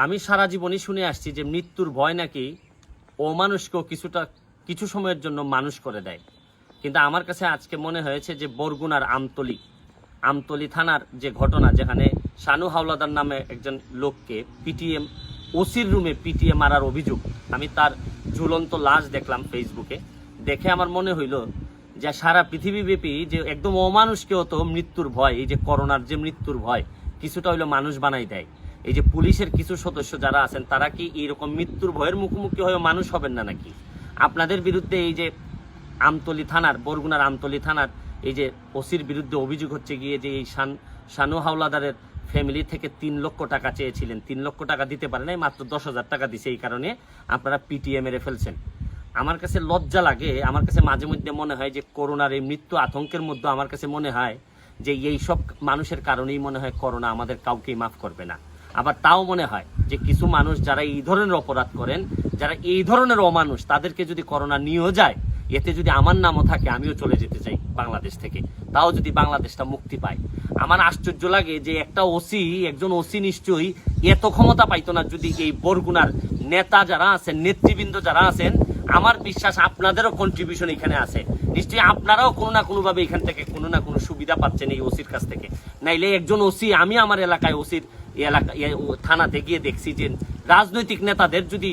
আমি সারা জীবনই শুনে আসছি যে মৃত্যুর ভয় নাকি অমানুষকেও কিছু সময়ের জন্য মানুষ করে দেয়। কিন্তু আমার কাছে আজকে মনে হয়েছে যে বরগুনার আমতলী থানার যে ঘটনা, যেখানে শানু হাওলাদার নামে একজন লোককে পিটিএম ওসির রুমে পিটিএ মারার অভিযোগ, আমি তার ঝুলন্ত লাশ দেখলাম ফেসবুকে। দেখে আমার মনে হইল যে সারা পৃথিবীব্যাপী যে একদম অমানুষকেও তো মৃত্যুর ভয়, এই যে করোনার যে মৃত্যুর ভয় কিছুটা হইলো মানুষ বানাই দেয়। এই যে পুলিশের কিছু সদস্য যারা আছেন তারা কি এইরকম মৃত্যুর ভয়ের মুখোমুখি হয়ে মানুষ হবেন না নাকি? আপনাদের বিরুদ্ধে এই যে বরগুনার আমতলী থানার এই যে ওসির বিরুদ্ধে অভিযোগ হচ্ছে গিয়ে যে এই শানু হাওলাদারের ফ্যামিলি থেকে 3 লক্ষ টাকা চেয়েছিলেন, 3 লক্ষ টাকা দিতে পারে নাই, মাত্র 10,000 টাকা দিছে। এই কারণে আপনারা পিটিএ মেরে ফেলছেন। আমার কাছে লজ্জা লাগে। আমার কাছে মাঝে মধ্যে মনে হয় যে করোনার এই মৃত্যু আতঙ্কের মধ্যে আমার কাছে মনে হয় যে এই সব মানুষের কারণেই মনে হয় করোনা আমাদের কাউকেই মাফ করবে না। আবার তাও মনে হয় যে কিছু মানুষ যারা এই ধরনের অপরাধ করেন, যারা এই ধরনের অমানুষ, তাদেরকে যদি করোনা নিয়েও যায়, এতে যদি আমার নামও থাকে আমিও চলে যেতে চাই বাংলাদেশ থেকে, তাও যদি বাংলাদেশটা মুক্তি পায়। আমার আশ্চর্য লাগে যে একজন ওসি নিশ্চয়ই এত ক্ষমতা পাইতো না যদি এই বরগুনার নেতা যারা আছেন, নেতৃবৃন্দ যারা আছেন, আমার বিশ্বাস আপনাদেরও কন্ট্রিবিউশন এখানে আছে। নিশ্চয়ই আপনারাও কোনো না কোনো ভাবে এখান থেকে কোনো না কোনো সুবিধা পাচ্ছেন এই ওসির কাছ থেকে। নাইলে একজন ওসি, আমি আমার এলাকায় ওসির থানাতে গিয়ে দেখছি যে রাজনৈতিক নেতাদের যদি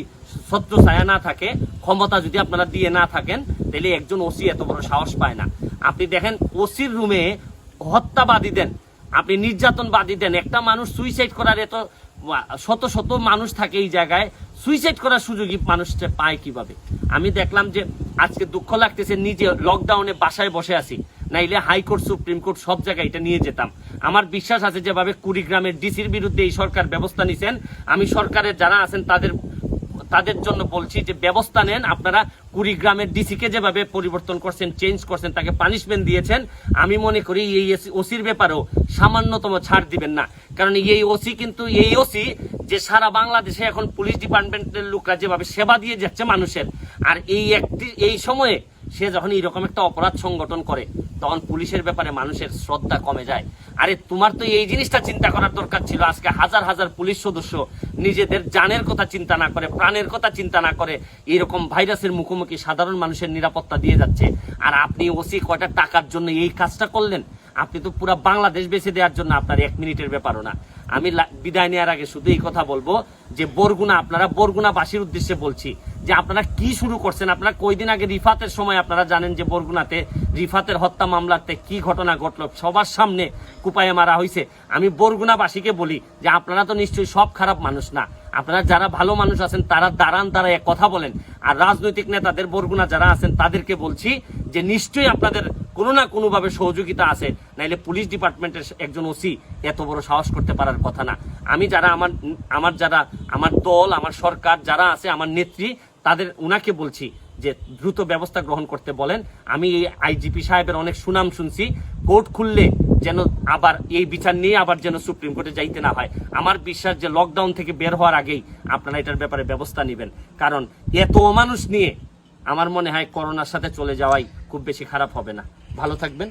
ছত্র ছায়া না থাকে, ক্ষমতা যদি আপনারা দিয়ে না থাকেন, তাহলে একজন ওসি এত বড় সাহস পায় না। আপনি দেখেন ওসির রুমে হত্যাবাদী দেন, আপনি নির্যাতনবাদী দেন, একটা মানুষ সুইসাইড করার এত শত শত মানুষ থাকে এই জায়গায়, সুইসাইড করার সুযোগই মানুষটা পায় কিভাবে? আমি দেখলাম যে আজকে দুঃখ লাগতেছে, নিজে লকডাউনে বাসায় বসে আছি, নাইলে হাইকোর্ট সুপ্রিম কোর্ট সব জায়গায় এটা নিয়ে যেতাম। আমার বিশ্বাস আছে যেভাবে কুড়িগ্রামের ডিসির বিরুদ্ধে এই সরকার ব্যবস্থা নিছেন, আমি সরকারের যারা আছেন তাদের জন্য বলছি যে ব্যবস্থা নেন। আপনারা কুড়িগ্রামের ডিসিকে যেভাবে পরিবর্তন করছেন, চেঞ্জ করছেন, তাকে পানিশমেন্ট দিয়েছেন, আমি মনে করি এই ওসির ব্যাপারেও সামান্যতম ছাড় দিবেন না। কারণ এই ওসি যে সারা বাংলাদেশে এখন পুলিশ ডিপার্টমেন্টের লোকরা যেভাবে সেবা দিয়ে যাচ্ছে মানুষের, আর এই সময়ে সে যখন এইরকম একটা অপরাধ সংগঠন করে, তখন পুলিশের ব্যাপারে মানুষের শ্রদ্ধা কমে যায়। আরে তোমার তো এই জিনিসটা চিন্তা করার দরকার ছিল। আজকে হাজার হাজার পুলিশ সদস্য নিজেদের জানের কথা চিন্তা না করে, প্রাণের কথা চিন্তা না করে এরকম ভাইরাসের মুখোমুখি সাধারণ মানুষের নিরাপত্তা দিয়ে যাচ্ছে। আর আপনি ওসি কয়টা টাকার জন্য এই কাজটা করলেন? আপনি তো পুরো বাংলাদেশ বেঁচে দেওয়ার জন্য আপনার 1 মিনিটের ব্যাপারও না। আমি বিদায় নেওয়ার আগে শুধু এই কথা বলবো যে আপনারা বরগুনাবাসীর উদ্দেশ্যে বলছি যে আপনারা কি শুরু করছেন। আপনারা কয়দিন আগে রিফাতের সময় আপনারা জানেন যে বরগুনাতে রিফাতের হত্যা মামলাতে কি ঘটনা ঘটলো, সবার সামনে কুপায়ে মারা হয়েছে। আমি বরগুনাবাসীকে বলি যে আপনারা তো নিশ্চয়ই সব খারাপ মানুষ না, আপনারা যারা ভালো মানুষ আছেন তারা দাঁড়ান, তারা এক কথা বলেন। আর রাজনৈতিক নেতাদের বরগুনা যারা আছেন তাদেরকে বলছি যে নিশ্চয়ই আপনাদের কোনো না কোনো ভাবে সহযোগিতা আছে, নাইলে পুলিশ ডিপার্টমেন্টের একজন ওসি এত বড় সাহস করতে পারার কথা না। আমি আমার দল, আমার সরকার যারা আছে, আমার নেত্রী, উনাকে বলছি যে দ্রুত ব্যবস্থা গ্রহণ করতে বলেন। আমি এই আইজিপি সাহেবের অনেক সুনাম শুনছি, কোর্ট খুললে যেন আবার এই বিচার নিয়ে আবার যেন সুপ্রিম কোর্টে যাইতে না হয়। আমার বিশ্বাস যে লকডাউন থেকে বের হওয়ার আগেই আপনারা এটার ব্যাপারে ব্যবস্থা নেবেন, কারণ এত মানুষ নিয়ে আমার মনে হয় করোনার সাথে চলে যাওয়াই খুব বেশি খারাপ হবে না। ভালো থাকবেন।